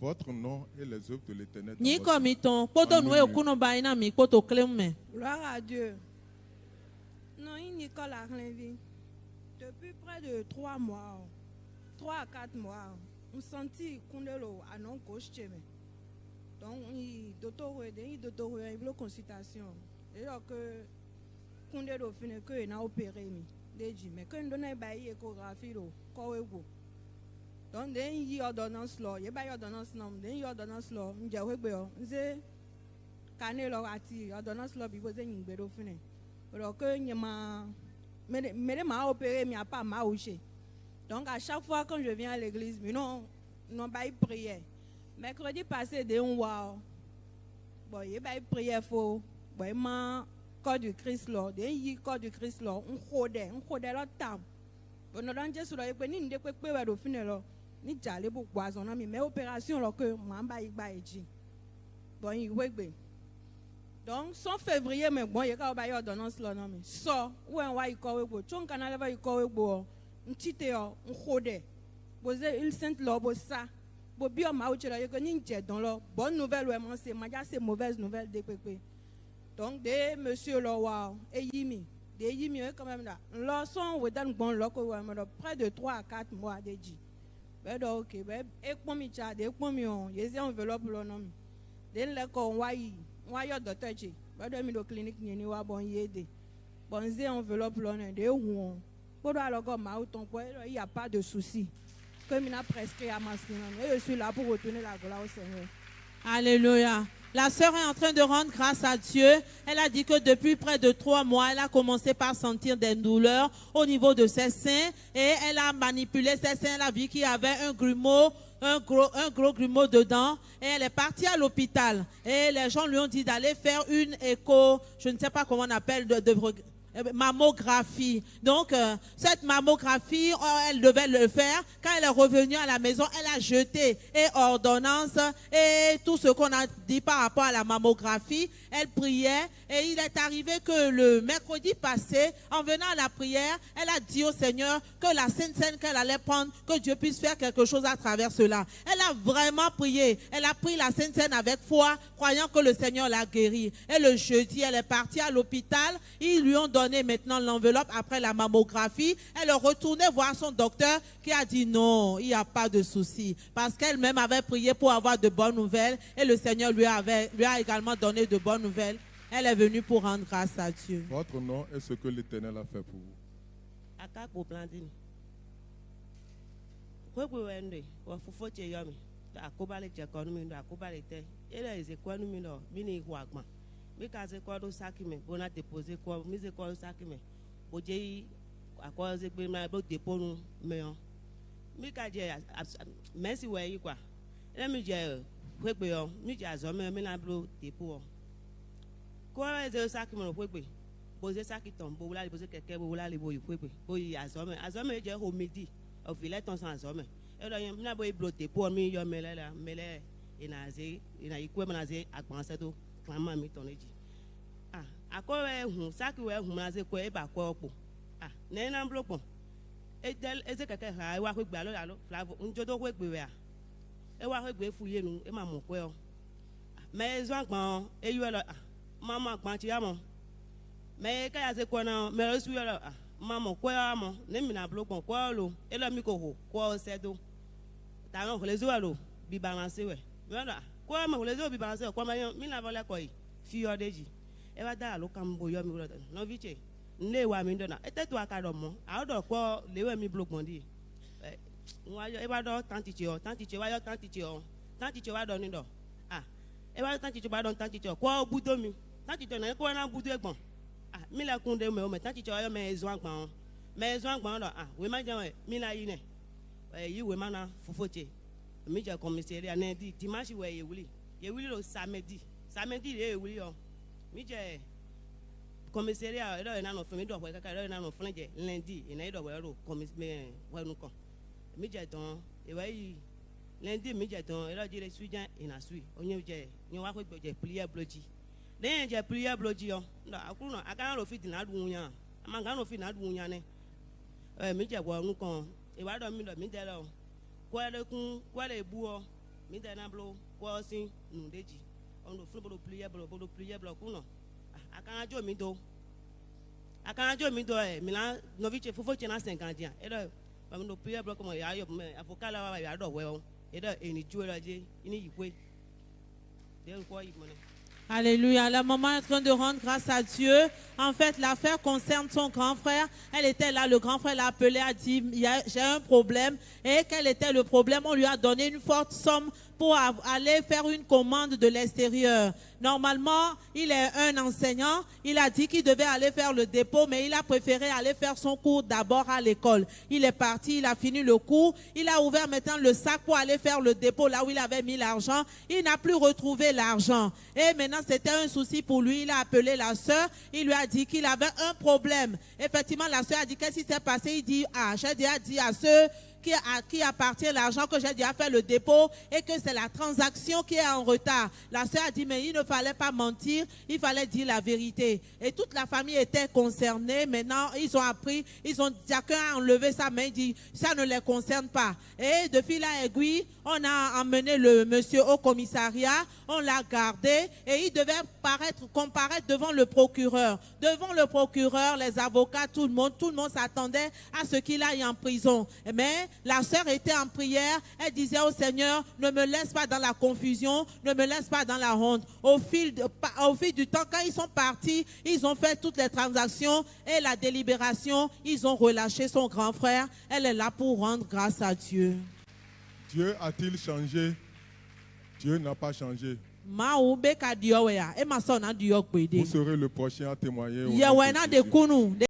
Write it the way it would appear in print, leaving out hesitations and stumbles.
Votre nom et les œuvres de l'Éternel. Ni comme ton poto nous okuno baina mi poto klemme. Gloire à Dieu. Non, Nicole Arlenvi. Depuis près de 3 mois, 3 à 4 mois, on sentit qu'on est là à non gauche. Donc, il y a une consultation. Et donc, qu'on est là, il a opéré. Mais quand on a une échographie, donc, il y a une ordonnance là. Il y a une ordonnance là. Il y a une ordonnance là. Il y a une ordonnance là. Il y a une alors que je m'a opéré, mais il n'y a pas ma ouché. Donc à chaque fois quand je viens à l'église, mais non pas de prière. Mercredi passé, de un wow. Bon, il y a une prière faux. Bon, il m'a corps du Christ là, il corps du Christ là, on rôde là tam. Bon, nous avons sur le ni de quoi quoi au final là, ni j'allais pour boison mais opération là que moi ba ici. Bon, il ouais. Donc, son février, mais bon, il y a une ordonnance là, non, mais ça, où on va y courir, on canal va y courir, on tite, on rôde, il sent là, ça, bien ma ouche là, il y a une dans là, bonne nouvelle, vraiment, c'est mauvaise nouvelle de pépé. Donc, des monsieur là, wow, et yimi, quand même là, là, son, on donne bon là, près de 3 à 4 mois de dit. Ben, ok, ben, et pour mi chat, et pour mi on, il y a une enveloppe là, non, mais, là, qu'on va y. Moi, il y a docteur G. Bah, dans la clinique, il y a bon yédé. Bon, j'ai enveloppe là, de où pour alors comme il n'y a pas de souci. Comme il a prescrit à masculin, et je suis là pour retourner la gloire au Seigneur. Alléluia. La sœur est en train de rendre grâce à Dieu. Elle a dit que depuis près de 3 mois, elle a commencé par sentir des douleurs au niveau de ses seins et elle a manipulé ses seins. Elle a vu qu'il y avait un grumeau. Un gros grumeau dedans et elle est partie à l'hôpital et les gens lui ont dit d'aller faire une écho, je ne sais pas comment on appelle, mammographie. Donc, cette mammographie, elle devait le faire. Quand elle est revenue à la maison, elle a jeté et ordonnance et tout ce qu'on a dit par rapport à la mammographie. Elle priait et il est arrivé que le mercredi passé, en venant à la prière, elle a dit au Seigneur que la Sainte Seine qu'elle allait prendre, que Dieu puisse faire quelque chose à travers cela. Elle a vraiment prié. Elle a pris la Sainte Seine avec foi, croyant que le Seigneur l'a guérie. Et le jeudi, elle est partie à l'hôpital. Ils lui ont donné maintenant l'enveloppe après la mammographie. Elle est retournée voir son docteur qui a dit non, il n'y a pas de souci. Parce qu'elle-même avait prié pour avoir de bonnes nouvelles et le Seigneur lui a également donné de bonnes nouvelles. Elle est venue pour rendre grâce à Dieu. Votre nom est ce que l'Éternel a fait pour vous. Quoi est-ce que ça qui me fait poser ça qui tombe, pour la poser quelqu'un, pour la libo, il faut y azome, azome, j'ai au midi, au filet, ton sans azome. Et là, il y a un peu bloqué pour moi, il y a un mêlé, et nazé, il a quoi nazé, à penser tout, clairement, mi ton dit. Ah, à quoi est ça qui est nazé, quoi, et pas quoi, ah, n'est un bloc. Et tel, est-ce que quelqu'un a eu ballon, alors, flavo, un jodo, ouais, béa. Et voir que fouiller nous, et maman, quoi. Mais ils ont et you are maman, quand tu as mon. Mais quand il y a quoi, mais je suis là, maman, quoi, maman, n'est pas bloqué, quoi, l'eau, et le micro, quoi, c'est d'eau. T'as un les eaux à l'eau, bi balancé, ouais. Voilà, quoi, mais les eaux bi balancé, quoi, mais il n'a pas la quoi, fille de ji. Et va dans l'eau, comme bouillon, non, vite, ne wa mi donna, et toi, carrément, alors quoi, les ouais, mi bloquent, mon dit. Moi, il va dans tant tu vas donner d'or. Ah, et va tant tu vas dans tant tu quoi, au bout de mi, tant tu n'as quoi, un bout de bon. Ah, mila kunde mais tant tu as mes oies, ah, oui, ma jambe, mila yine. You women are fufote. Major commissary and the dimanche where you will samedi, eh, will you? Major commissary, I don't know from it, where I don't know from Lendi, in either where commissary, well, no come. Major don, a way Lendi, Major don, a lodge Sweden in a sweet, on your jay, you are with your player blogy. Then your player blogy, no, I can't fit in Adwunya. I'm going to fit in Adwunya. Major, well, no come. If I don't mean the middle, quite a boor, mi da na blo kwa sin nu deji on do fun bolo plier blo kuno akana jo mi do mi la novice fofo chena 50 ans e do ba no plier blo como ya yo me avocat la wa ya do we o e do eni ju la je ini yikwe de ko yimone. Alléluia. La maman est en train de rendre grâce à Dieu. En fait, l'affaire concerne son grand frère. Elle était là, le grand frère l'a appelé, a dit, j'ai un problème. Et quel était le problème? On lui a donné une forte somme pour aller faire une commande de l'extérieur. Normalement, il est un enseignant. Il a dit qu'il devait aller faire le dépôt, mais il a préféré aller faire son cours d'abord à l'école. Il est parti, il a fini le cours. Il a ouvert maintenant le sac pour aller faire le dépôt là où il avait mis l'argent. Il n'a plus retrouvé l'argent. Et maintenant, c'était un souci pour lui. Il a appelé la sœur. Il lui a dit qu'il avait un problème. Effectivement, la sœur a dit, qu'est-ce qui s'est passé? Il dit, j'ai déjà dit à ceux à qui appartient l'argent que j'ai déjà fait le dépôt et que c'est la transaction qui est en retard. La sœur a dit, mais il ne fallait pas mentir, il fallait dire la vérité. Et toute la famille était concernée. Maintenant, ils ont appris, chacun a enlevé sa main, il dit, ça ne les concerne pas. Et de fil à aiguille, on a emmené le monsieur au commissariat, on l'a gardé et il devait comparaître devant le procureur. Devant le procureur, les avocats, tout le monde s'attendait à ce qu'il aille en prison. Mais la sœur était en prière, elle disait au Seigneur, ne me laisse pas dans la confusion, ne me laisse pas dans la honte. Au fil du temps, quand ils sont partis, ils ont fait toutes les transactions et la délibération, ils ont relâché son grand frère. Elle est là pour rendre grâce à Dieu. Dieu a-t-il changé? Dieu n'a pas changé. Vous Vous serez le prochain à témoigner.